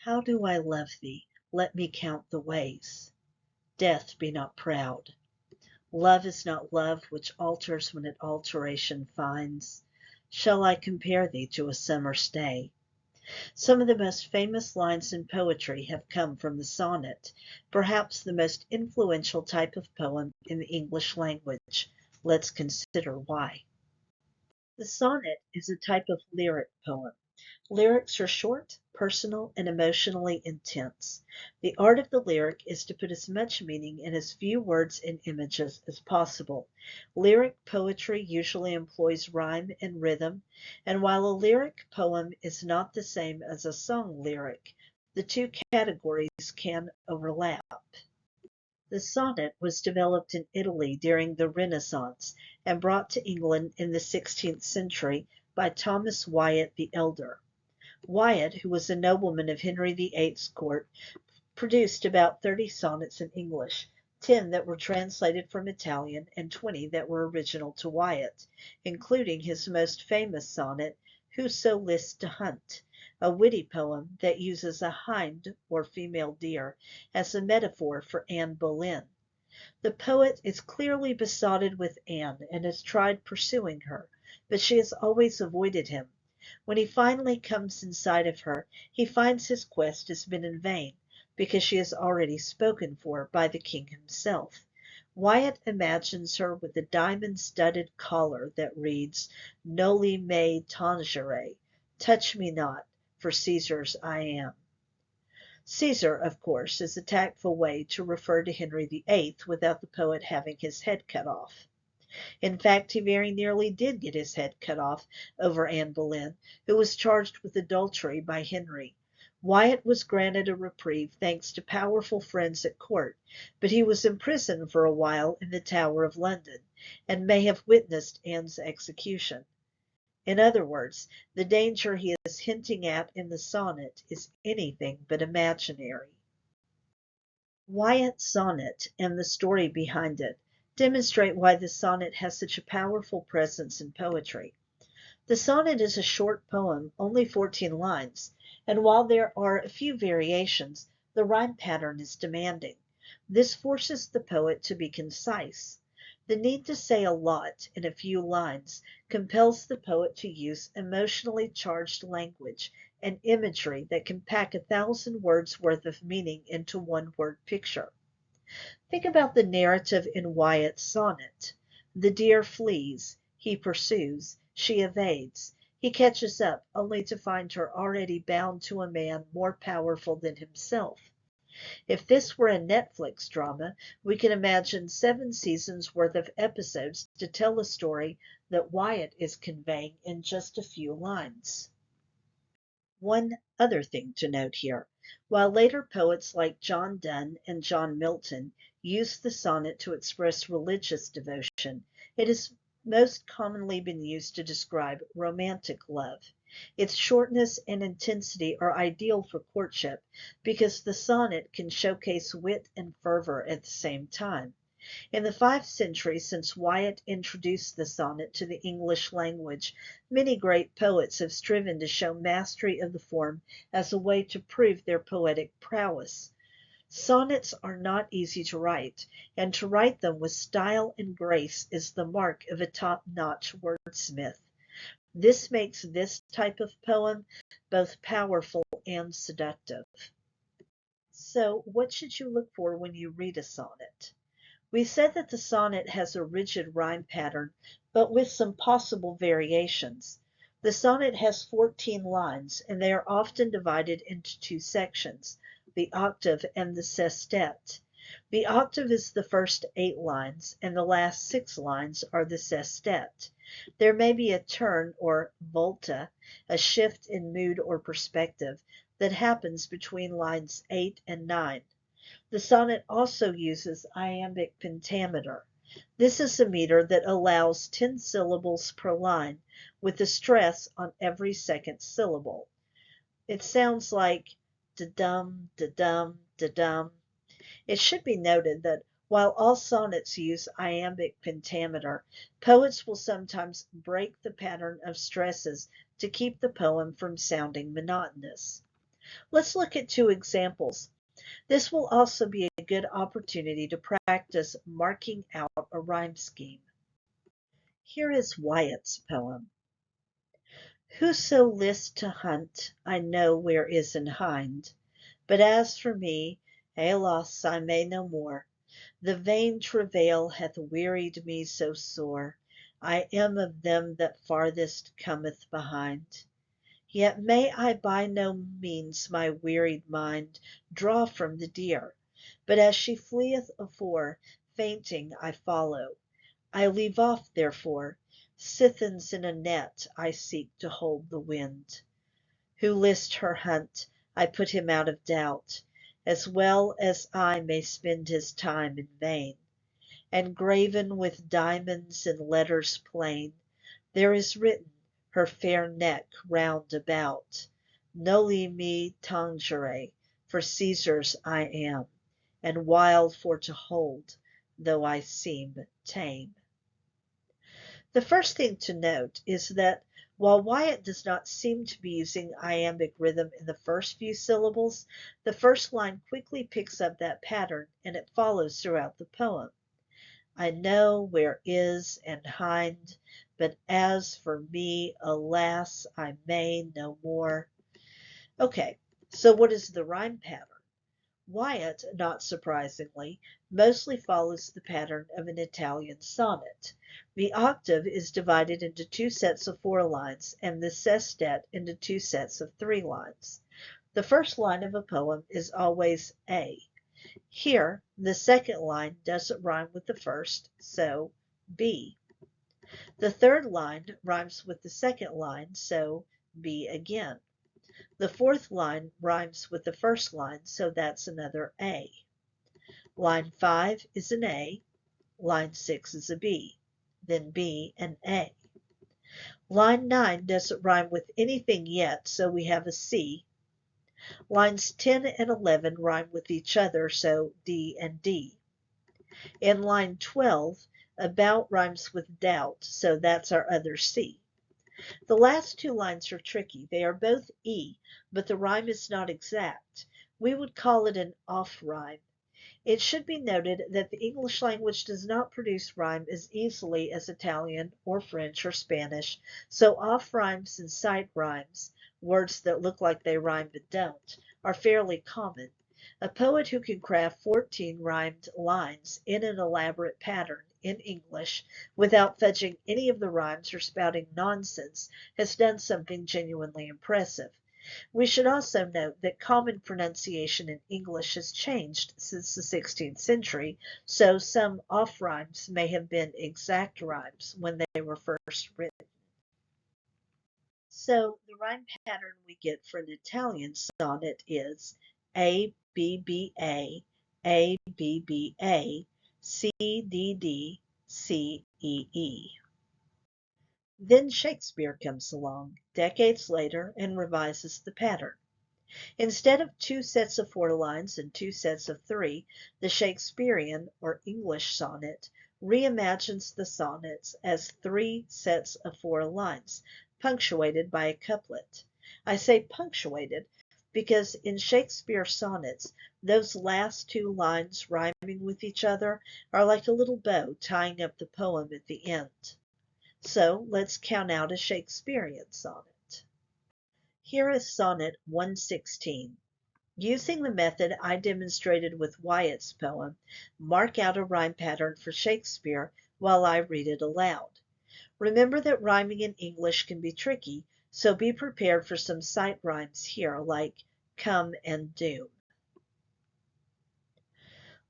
How do I love thee? Let me count the ways. Death be not proud. Love is not love which alters when it alteration finds. Shall I compare thee to a summer's day? Some of the most famous lines in poetry have come from the sonnet, perhaps the most influential type of poem in the English language. Let's consider why. The sonnet is a type of lyric poem. Lyrics are short, personal, and emotionally intense. The art of the lyric is to put as much meaning in as few words and images as possible. Lyric poetry usually employs rhyme and rhythm, and while a lyric poem is not the same as a sung lyric, the two categories can overlap. The sonnet was developed in Italy during the Renaissance and brought to England in the 16th century by Thomas Wyatt the Elder. Wyatt, who was a nobleman of Henry VIII's court, produced about 30 sonnets in English, 10 that were translated from Italian and 20 that were original to Wyatt, including his most famous sonnet, Whoso lists to Hunt, a witty poem that uses a hind or female deer as a metaphor for Anne Boleyn. The poet is clearly besotted with Anne and has tried pursuing her, but she has always avoided him. When he finally comes in sight of her, he finds his quest has been in vain, because she is already spoken for by the king himself. Wyatt imagines her with a diamond-studded collar that reads, Noli me tangere, touch me not, for Caesar's I am. Caesar, of course, is a tactful way to refer to Henry VIII without the poet having his head cut off. In fact, he very nearly did get his head cut off over Anne Boleyn, who was charged with adultery by Henry. Wyatt was granted a reprieve thanks to powerful friends at court, but he was imprisoned for a while in the Tower of London, and may have witnessed Anne's execution. In other words, the danger he is hinting at in the sonnet is anything but imaginary. Wyatt's sonnet and the story behind it demonstrate why the sonnet has such a powerful presence in poetry. The sonnet is a short poem, only 14 lines, and while there are a few variations, the rhyme pattern is demanding. This forces the poet to be concise. The need to say a lot in a few lines compels the poet to use emotionally charged language and imagery that can pack 1,000 words worth of meaning into one word picture. Think about the narrative in Wyatt's sonnet. The deer flees, he pursues, she evades. He catches up, only to find her already bound to a man more powerful than himself. If this were a Netflix drama, we can imagine 7 seasons worth of episodes to tell a story that Wyatt is conveying in just a few lines. One other thing to note here. While later poets like John Donne and John Milton used the sonnet to express religious devotion, it has most commonly been used to describe romantic love. Its shortness and intensity are ideal for courtship because the sonnet can showcase wit and fervor at the same time. In the 5 centuries since Wyatt introduced the sonnet to the English language, many great poets have striven to show mastery of the form as a way to prove their poetic prowess. Sonnets are not easy to write, and to write them with style and grace is the mark of a top-notch wordsmith. This makes this type of poem both powerful and seductive. So, what should you look for when you read a sonnet? We said that the sonnet has a rigid rhyme pattern, but with some possible variations. The sonnet has 14 lines, and they are often divided into 2 sections, the octave and the sestet. The octave is the first 8 lines, and the last 6 lines are the sestet. There may be a turn or volta, a shift in mood or perspective, that happens between lines 8 and 9. The sonnet also uses iambic pentameter. This is a meter that allows 10 syllables per line, with a stress on every second syllable. It sounds like da-dum, da-dum, da-dum. It should be noted that while all sonnets use iambic pentameter, poets will sometimes break the pattern of stresses to keep the poem from sounding monotonous. Let's look at two examples. This will also be a good opportunity to practice marking out a rhyme scheme. Here is Wyatt's poem. Whoso lists to hunt, I know where is an hind. But as for me, alas, I may no more. The vain travail hath wearied me so sore, I am of them that farthest cometh behind. Yet may I by no means my wearied mind draw from the deer, but as she fleeth afore, fainting I follow. I leave off therefore, sithens in a net I seek to hold the wind. Who list her hunt, I put him out of doubt, as well as I may spend his time in vain. And graven with diamonds in letters plain, there is written her fair neck round about, Noli me tangere, for Caesar's I am, and wild for to hold, though I seem tame. The first thing to note is that while Wyatt does not seem to be using iambic rhythm in the first few syllables, the first line quickly picks up that pattern and it follows throughout the poem. I know where is an hind, but as for me, alas, I may no more. Okay, so what is the rhyme pattern? Wyatt, not surprisingly, mostly follows the pattern of an Italian sonnet. The octave is divided into two sets of 4 lines and the sestet into two sets of 3 lines. The first line of a poem is always A. Here, the second line doesn't rhyme with the first, so B. The third line rhymes with the second line, so B again. The fourth line rhymes with the first line, so that's another A. Line 5 is an A, line 6 is a B, then B and A. Line 9 doesn't rhyme with anything yet, so we have a C. Lines 10 and 11 rhyme with each other, so D and D. In line 12, about rhymes with doubt, so that's our other C. The last 2 lines are tricky. They are both E, but the rhyme is not exact. We would call it an off rhyme. It should be noted that the English language does not produce rhyme as easily as Italian or French or Spanish, so off rhymes and sight rhymes, words that look like they rhyme but don't, are fairly common. A poet who can craft 14 rhymed lines in an elaborate pattern in English without fudging any of the rhymes or spouting nonsense has done something genuinely impressive. We should also note that common pronunciation in English has changed since the 16th century, so some off rhymes may have been exact rhymes when they were first written. So the rhyme pattern we get for an Italian sonnet is A B B A A B B A C D D C E E. Then Shakespeare comes along, decades later, and revises the pattern. Instead of 2 sets of 4 lines and 2 sets of 3, the Shakespearean or English sonnet reimagines the sonnets as 3 sets of 4 lines, punctuated by a couplet. I say punctuated because in Shakespeare sonnets, those last 2 lines rhyming with each other are like a little bow tying up the poem at the end. So let's count out a Shakespearean sonnet. Here is Sonnet 116. Using the method I demonstrated with Wyatt's poem, mark out a rhyme pattern for Shakespeare while I read it aloud. Remember that rhyming in English can be tricky, so be prepared for some sight rhymes here like come and doom.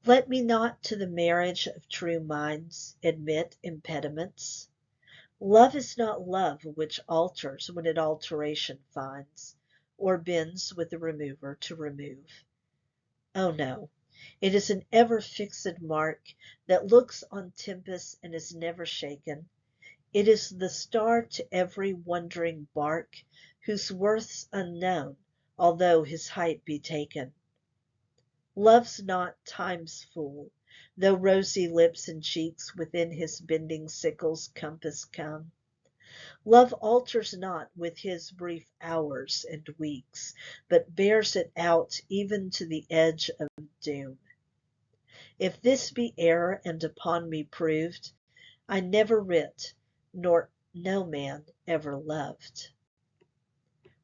Let me not to the marriage of true minds admit impediments. Love is not love which alters when it alteration finds, or bends with the remover to remove. Oh no, it is an ever fixed mark that looks on tempest and is never shaken. It is the star to every wondering bark, whose worth's unknown, although his height be taken. Love's not time's fool, though rosy lips and cheeks within his bending sickle's compass come. Love alters not with his brief hours and weeks, but bears it out even to the edge of doom. If this be error and upon me proved, I never writ, nor no man ever loved.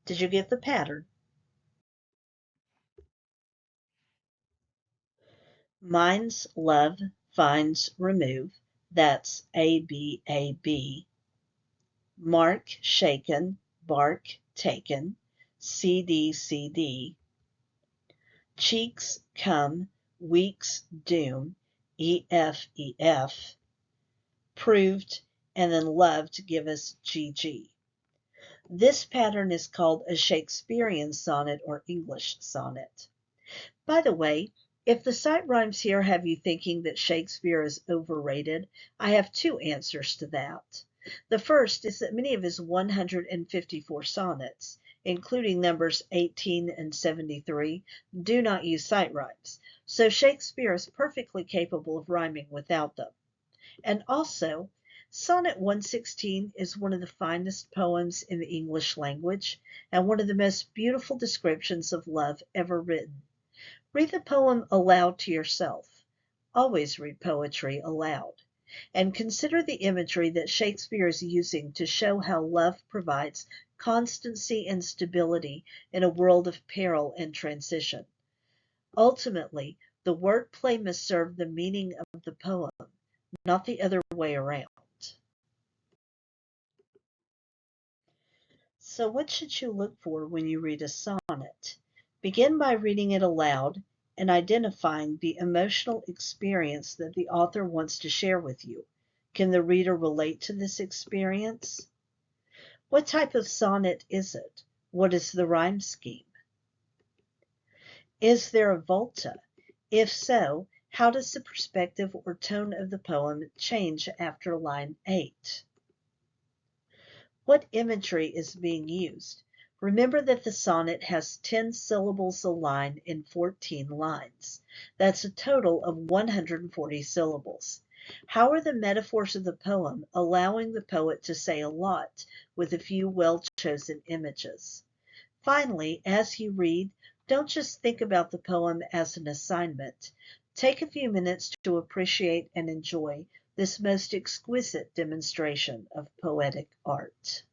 Did you get the pattern? Mine's love finds remove. That's ABAB. Mark shaken, bark taken, CDCD. Cheeks come, weeks doom, EFEF. Proved and then loved give us GG. This pattern is called a Shakespearean sonnet or English sonnet. By the way, if the sight rhymes here have you thinking that Shakespeare is overrated, I have two answers to that. The first is that many of his 154 sonnets, including numbers 18 and 73, do not use sight rhymes, so Shakespeare is perfectly capable of rhyming without them. And also, Sonnet 116 is one of the finest poems in the English language and one of the most beautiful descriptions of love ever written. Read the poem aloud to yourself. Always read poetry aloud. And consider the imagery that Shakespeare is using to show how love provides constancy and stability in a world of peril and transition. Ultimately, the wordplay must serve the meaning of the poem, not the other way around. So, what should you look for when you read a sonnet? Begin by reading it aloud and identifying the emotional experience that the author wants to share with you. Can the reader relate to this experience? What type of sonnet is it? What is the rhyme scheme? Is there a volta? If so, how does the perspective or tone of the poem change after line 8? What imagery is being used? Remember that the sonnet has 10 syllables a line in 14 lines. That's a total of 140 syllables. How are the metaphors of the poem allowing the poet to say a lot with a few well-chosen images? Finally, as you read, don't just think about the poem as an assignment. Take a few minutes to appreciate and enjoy this most exquisite demonstration of poetic art.